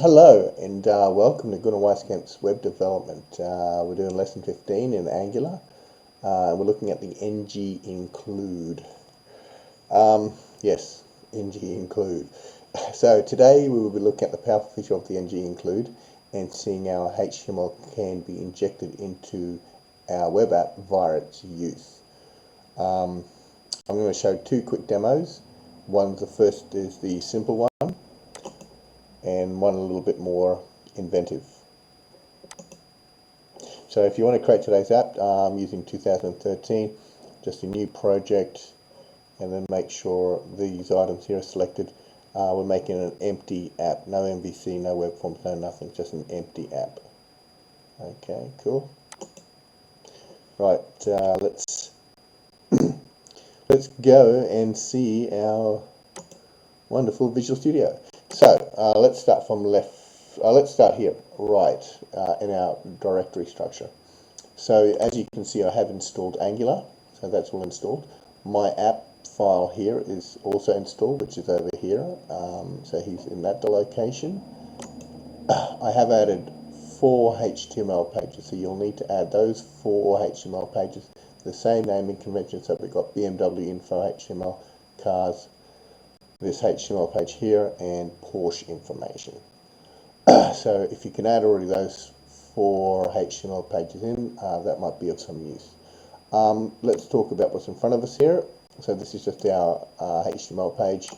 Hello and welcome to Gunnar Weiskamp's web development. We're doing lesson 15 in Angular. We're looking at the nginclude. Yes, nginclude. So today we will be looking at the powerful feature of the nginclude and seeing how HTML can be injected into our web app via its use. I'm going to show two quick demos. The first is the simple one, and one a little bit more inventive. So if you want to create today's app using 2013, just a new project, and then make sure these items here are selected. We're making an empty app, no MVC, no web forms, no nothing, just an empty app. Okay, cool. Right, let's go and see our wonderful Visual Studio. So let's start from left. Let's start here, right, in our directory structure. So as you can see, I have installed Angular, so that's all installed. My app file here is also installed, which is over here. So he's in that location. I have added 4 HTML pages, so you'll need to add those 4 HTML pages, the same naming convention. So we've got BMW info HTML, cars, this HTML page here, and Porsche information. So if you can add already those 4 HTML pages in, that might be of some use. Let's talk about what's in front of us here. So this is just our HTML page,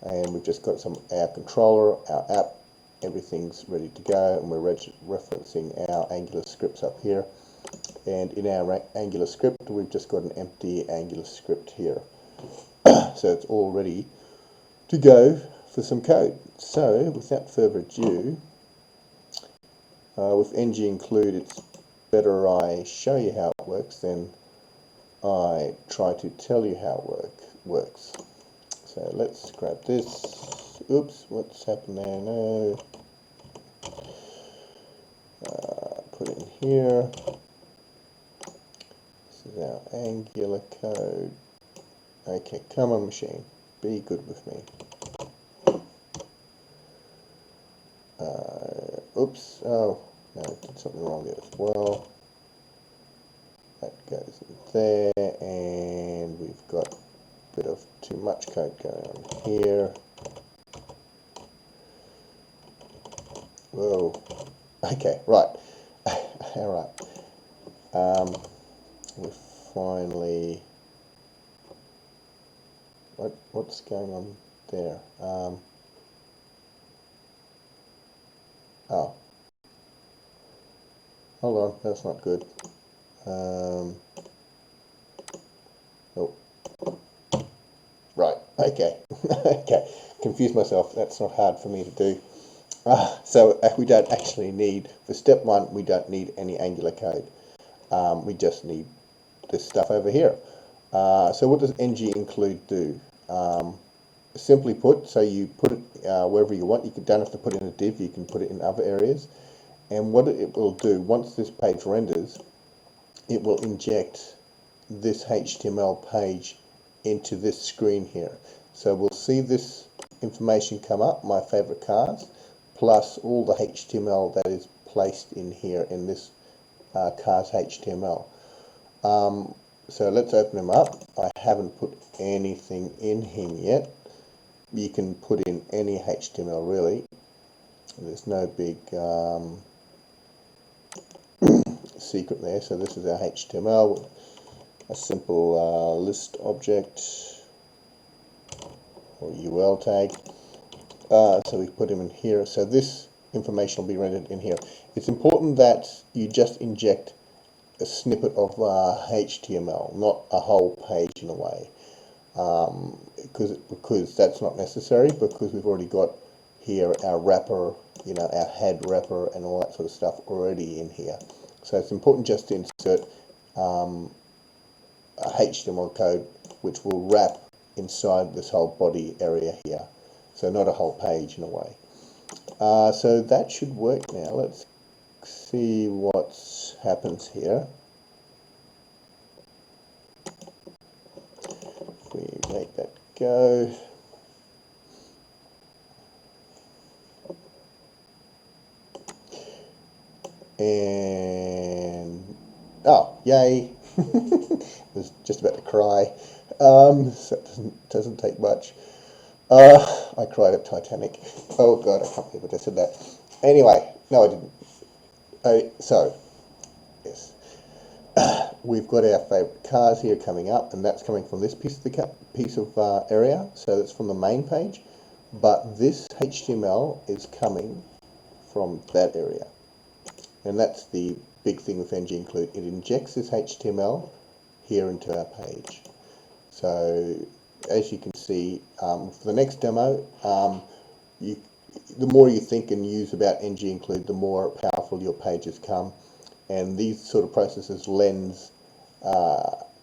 and we've just got our controller, our app, everything's ready to go, and we're referencing our Angular scripts up here. And in our Angular script, we've just got an empty Angular script here. So it's all ready to go for some code. So without further ado, with nginclude, it's better I show you how it works than I try to tell you how it works. So let's grab this. Oops, what's happened there? No. Put it in here. This is our Angular code. Okay, come on, machine. Be good with me. Oops. Oh, no, I did something wrong there as well. That goes in there, and we've got a bit of too much code going on here. Whoa. Okay, right. All right. We finally. What's going on there? Oh. Hold on, that's not good. Oh. Right, okay. Okay, confused myself. That's not hard for me to do. So we don't actually need, for step 1, we don't need any Angular code. We just need this stuff over here. So what does nginclude do? Simply put, so you put it wherever you want. You don't have to put it in a div, you can put it in other areas. And what it will do, once this page renders, it will inject this HTML page into this screen here. So we'll see this information come up, my favorite cars, plus all the HTML that is placed in here in this cars HTML. So let's open them up. I haven't put anything in here yet. You can put in any HTML really. There's no big secret there. So this is our HTML, a simple list object or UL tag. So we put them in here. So this information will be rendered in here. It's important that you just inject a snippet of HTML, not a whole page in a way, because that's not necessary, because we've already got here our wrapper, our head wrapper and all that sort of stuff already in here. So it's important just to insert a HTML code which will wrap inside this whole body area here. So not a whole page in a way. So that should work now. Let's see what happens here. If we make that go. And oh, yay! Was just about to cry. So it doesn't take much. I cried at Titanic. Oh God, I can't believe I just said that. Anyway, no, I didn't. So yes, we've got our favourite cars here coming up, and that's coming from this piece of area. So that's from the main page, but this HTML is coming from that area, and that's the big thing with nginclude. It injects this HTML here into our page. So as you can see, for the next demo, the more you think and use about nginclude, the more powerful your pages come. And these sort of processes lends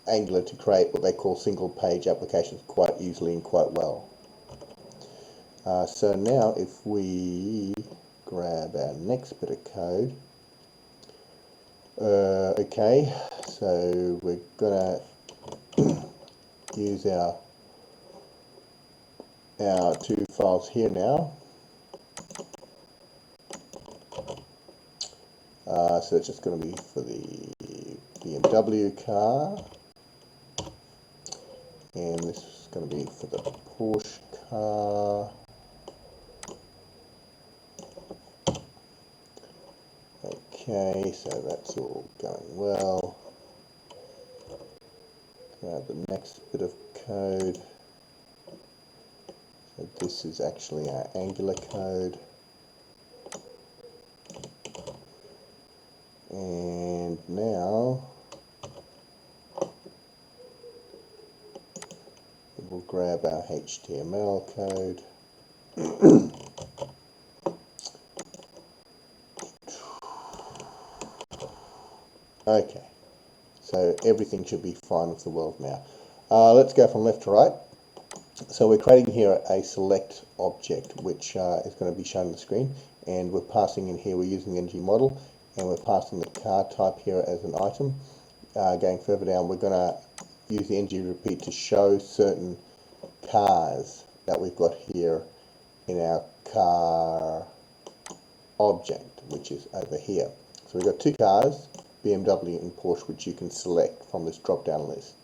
Angular to create what they call single page applications quite easily and quite well. So now if we grab our next bit of code, okay, so we're gonna use our two files here now. So it's just going to be for the BMW car, and this is going to be for the Porsche car. Okay, so that's all going well. Grab the next bit of code. So this is actually our Angular code. And now we'll grab our HTML code. Okay, so everything should be fine with the world now. Let's go from left to right. So we're creating here a select object, which is going to be shown on the screen, and we're passing in here, we're using the ng model, and we're passing the car type here as an item. Going further down, we're going to use the ng repeat to show certain cars that we've got here in our car object, which is over here. So we've got two cars, BMW and Porsche, which you can select from this drop-down list.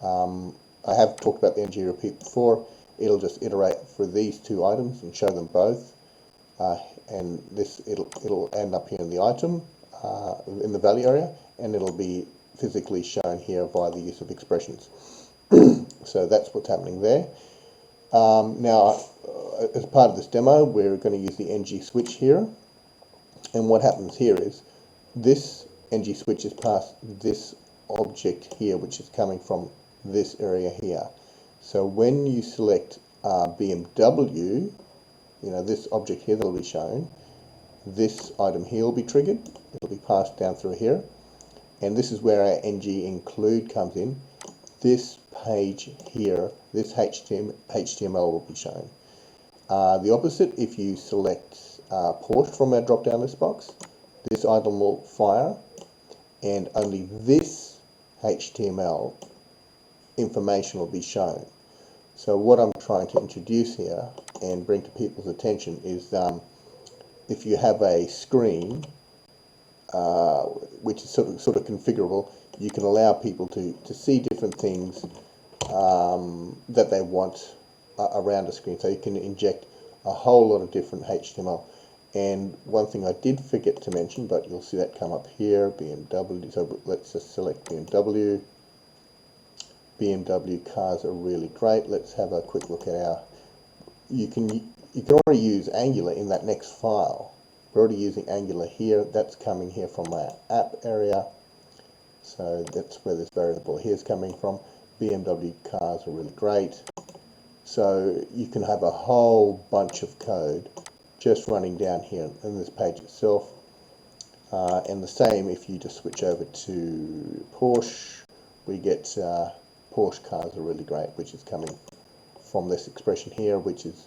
I have talked about the ng repeat before. It'll just iterate for these two items and show them both, and this it'll end up here in the item in the value area, and it'll be physically shown here via the use of expressions. So that's what's happening there. Now, as part of this demo, we're going to use the ng switch here, and what happens here is this ng switch is past this object here, which is coming from this area here. So when you select BMW, you know, this object here that will be shown, this item here will be triggered. It'll be passed down through here, and this is where our nginclude comes in. This page here, this HTML will be shown. The opposite, if you select Porsche from our drop-down list box, this item will fire, and only this HTML information will be shown. So what I'm trying to introduce here and bring to people's attention is if you have a screen which is sort of configurable, you can allow people to see different things that they want around a screen. So you can inject a whole lot of different HTML. And one thing I did forget to mention, but you'll see that come up here, BMW. So let's just select BMW. BMW cars are really great. Let's have a quick look at our, you can already use Angular in that next file. We're already using Angular here. That's coming here from our app area. So that's where this variable here is coming from. BMW cars are really great. So you can have a whole bunch of code just running down here in this page itself. And the same if you just switch over to Porsche, we get Porsche cars are really great, which is coming from this expression here, which is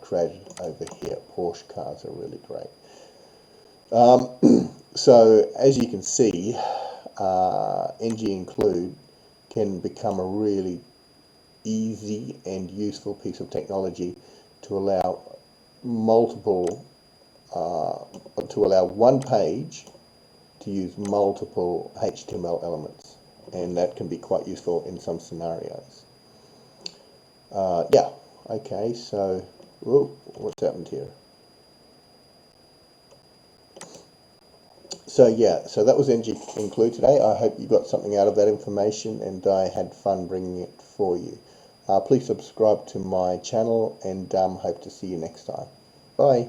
created over here. Porsche cars are really great. So as you can see, nginclude can become a really easy and useful piece of technology to allow multiple to allow one page to use multiple HTML elements, and that can be quite useful in some scenarios. Yeah, okay, so what's happened here? So yeah, so that was nginclude today. I hope you got something out of that information, and I had fun bringing it for you. Please subscribe to my channel, and hope to see you next time. Bye.